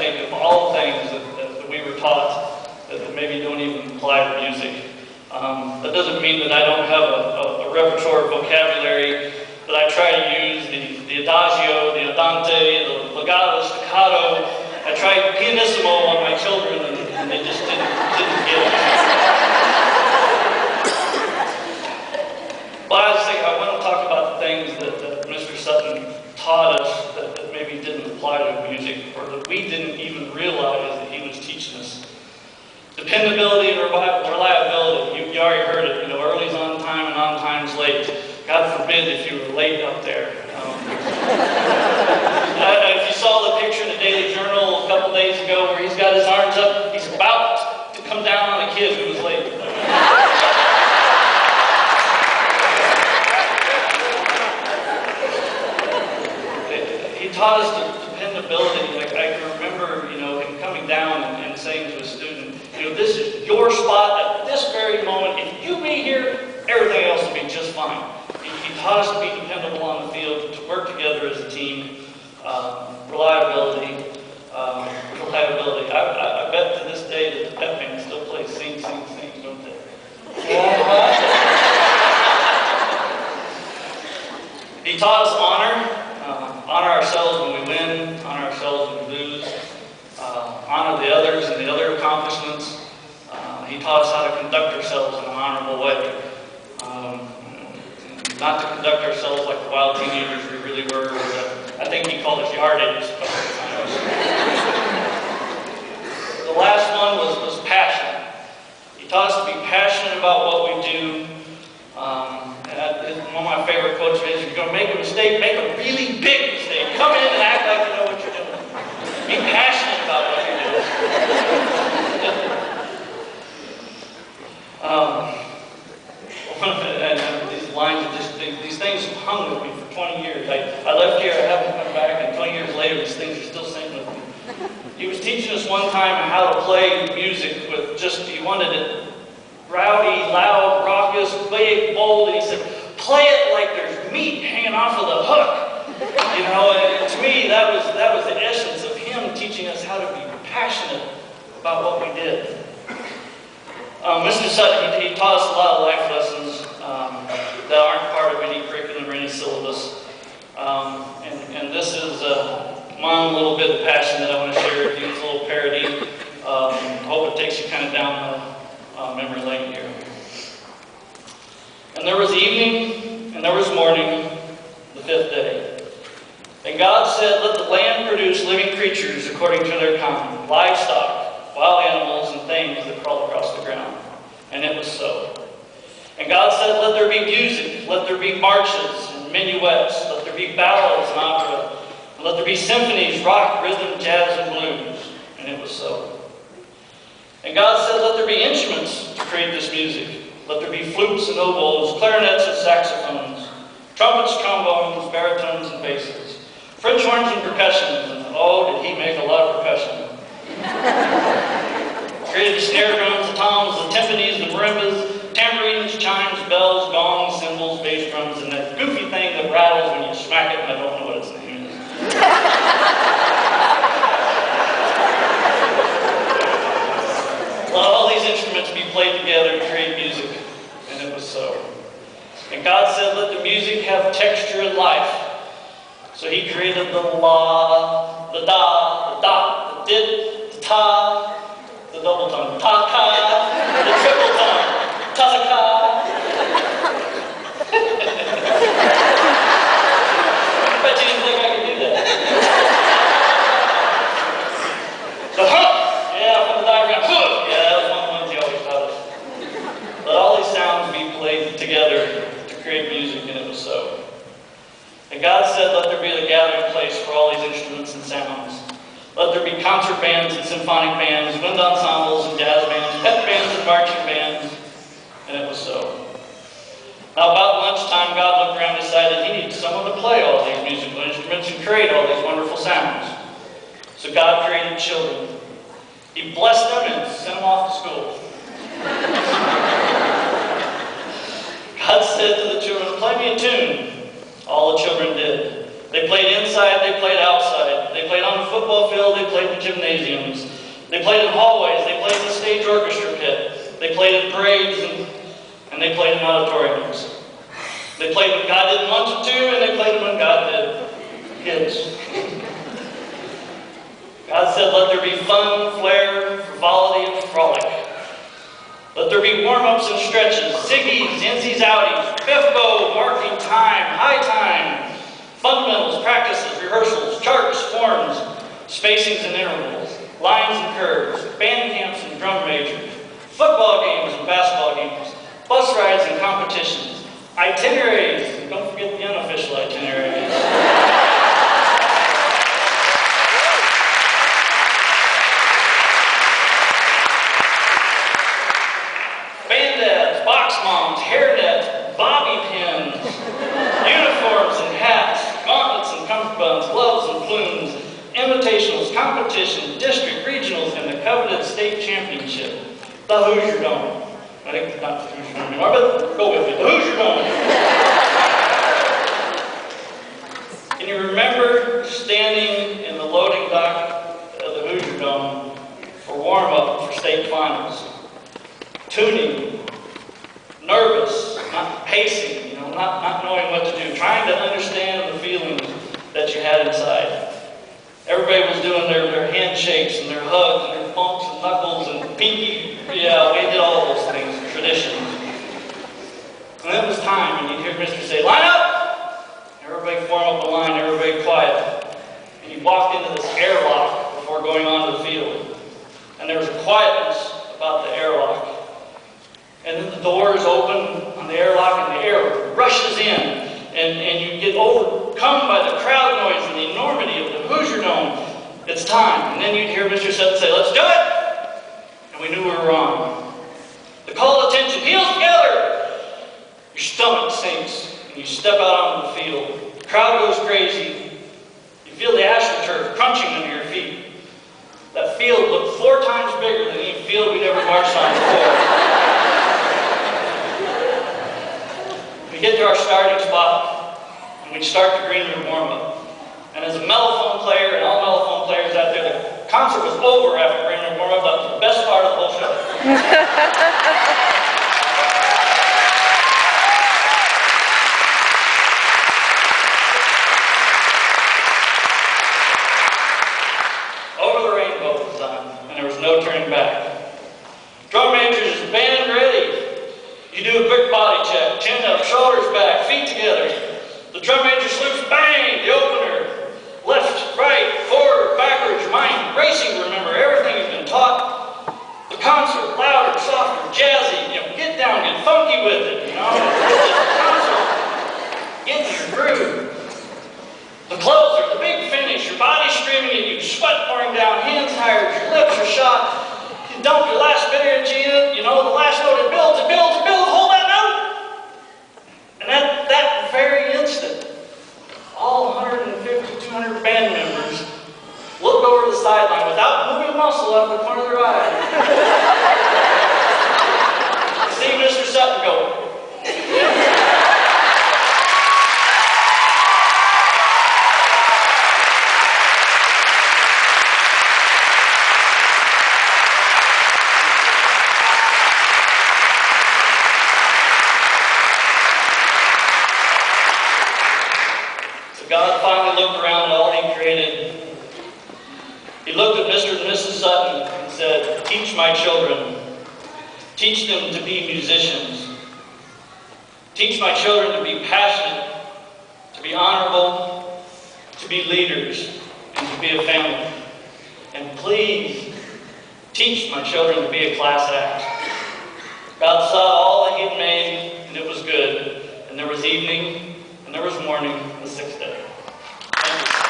think, of all the things that we were taught that maybe don't even apply to music. That doesn't mean that I don't have a repertoire of vocabulary that I try to use, the adagio, the andante, the legato, staccato. I tried pianissimo on my children and they just didn't get it. But I was thinking, I want to talk about the things that Mr. Sutton taught us that maybe didn't apply to music, or that we didn't even realize that he was teaching us. Dependability and reliability. You already heard it. Early's on time and on time's late. God forbid if you were late up there. If you saw the picture in the Daily Journal a couple days ago where he's got his arms up, he's about to come down on a kid who was late. He taught us dependability. Like I can remember, him coming down and saying to a student, this is your spot at this very moment. If you be here, everything else will be just fine. He taught us to be dependable on the field, to work together as a team, reliability. I bet to this day that the pep band still plays sing, sing, sing, don't they? He taught us honor. Honor ourselves when we win, honor ourselves when we lose, honor the others and the other accomplishments. He taught us how to conduct ourselves in an honorable way. Not to conduct ourselves like the wild teenagers we really were. I think he called us yard apes a couple of times. The last one was passion. He taught us to be passionate about what we do. One of my favorite quotes is, if you're going to make a mistake, make a really big mistake. Come in and act like you know what you're doing. Be passionate about what you're doing. These lines, these things hung with me for 20 years. I left here, I haven't come back, and 20 years later, these things are still singing with me. He was teaching us one time how to play music with he wanted it rowdy, loud, raucous, big, bold, and he said, play it like there's meat hanging off of the hook. And to me, that was the essence of him teaching us how to be passionate about what we did. Mr. Sutton, he taught us a lot of life lessons that aren't part of any curriculum or any syllabus. And this is my own little bit of passion that I want to share with you. It's a little parody. I hope it takes you kind of down memory lane here. And there was evening, and there was morning, the fifth day. And God said, let the land produce living creatures according to their kind, livestock, wild animals, and things that crawl across the ground. And it was so. And God said, let there be music, let there be marches and minuets, let there be ballads and opera, and let there be symphonies, rock, rhythm, jazz, and blues. And it was so. And God said, let there be instruments to create this music. Let there be flutes and oboes, clarinets and saxophones, trumpets, trombones, baritones, and basses, French horns and percussion. And oh, did he make a lot of percussion. Created the snare drums, the toms, the timpanis, the marimbas, tambourines, chimes, bells, gongs, cymbals, bass drums, and that goofy thing that rattles when you smack it, and I don't know what its name is. Let all these instruments be played together to create music, and it was so. And God said, let the music have texture and life. So he created the la, the da, the da, the did, the ta, the double tongue, ta-ka, the triple tongue, ta-ka. I bet you didn't think I could do that. The huh, yeah, from the diagram, huh, yeah, that was one of the ones he always taught us. Let all these sounds be played together to create music, and it was so. And God said, let there be a gathering place for all these instruments and sounds. Let there be concert bands and symphonic bands, wind ensembles and jazz bands, pep bands and marching bands. And it was so. Now about lunchtime, God looked around and decided he needed someone to play all these musical instruments and create all these wonderful sounds. So God created children. He blessed them and sent them off to school. God said to the children, play me a tune. All the children did. They played inside, they played outside. They They played on the football field, they played in gymnasiums. They played in hallways, they played in the stage orchestra pit. They played in parades, and they played in auditoriums. They played when God didn't want them to, and they played when God did. Kids. God said, let there be fun, flair, frivolity, and frolic. Let there be warm-ups and stretches, ziggies, insies, outies, biffbo, marking time, high time, fundamentals, practices, rehearsals, charts, forms, spacings and intervals, lines and curves, band camps and drum majors, football games and basketball games, bus rides and competitions, itineraries, and don't forget the unofficial itineraries. Bandads, box moms, hairnets, bobby pins, uniforms and hats, gauntlets and cummerbunds, gloves and plumes, invitationals, competition, district, regionals, and the coveted state championship. The Hoosier Dome. I think not the Hoosier Dome anymore, but go with me. The Hoosier Dome. Can you remember standing in the loading dock of the Hoosier Dome for warm-up for state finals? Tuning, nervous, not pacing, not knowing what to do, trying to understand the feelings that you had inside. Everybody was doing their handshakes and their hugs and their bumps and knuckles and pinky. Yeah, we did all those things, traditions. And then it was time, and you'd hear Mr. say, line up! Everybody form up a line, everybody quiet. And you walked into this airlock before going onto the field. And there was a quietness about the airlock. And then the doors open on the airlock and the air rushes in. And you get overcome by the crowd noise and the enormity of the Hoosier Dome. It's time. And then you'd hear Mr. Sutton say, let's do it! And we knew we were on. The call to attention, heels together! Your stomach sinks and you step out onto the field. The crowd goes crazy. You feel the astroturf crunching under your feet. That field looked 4 times bigger than any field we'd ever marched on before. We get to our starting spot, and we start the green room warm-up. And as a mellophone player, and all mellophone players out there, the concert was over after green room warm-up. That was the best part of the whole show. Over the Rainbow was on, and there was no turning back. Drum majors, band ready. You do a quick body check, chin up, shoulders back, feet together. The drum major salutes, bang, the opener. Left, right, forward, backwards, your mind racing, remember, everything has been taught. The concert, louder, softer, jazzy, get down, get funky with it, The concert, get in your groove. The closer, the big finish, your body screaming at you, sweat pouring down, hands tired, your lips are shot. You dump your last bit of energy in, the last note, it builds, hold that note! And that very instant, all 150, 200 band members look over the sideline without moving a muscle out of the corner of their eye. See Mr. Sutton go. God finally looked around at all He created. He looked at Mr. and Mrs. Sutton and said, teach my children. Teach them to be musicians. Teach my children to be passionate, to be honorable, to be leaders, and to be a family. And please, teach my children to be a class act. God saw all that He had made, and it was good. And there was evening, and there was morning, the 6th day. Thank you.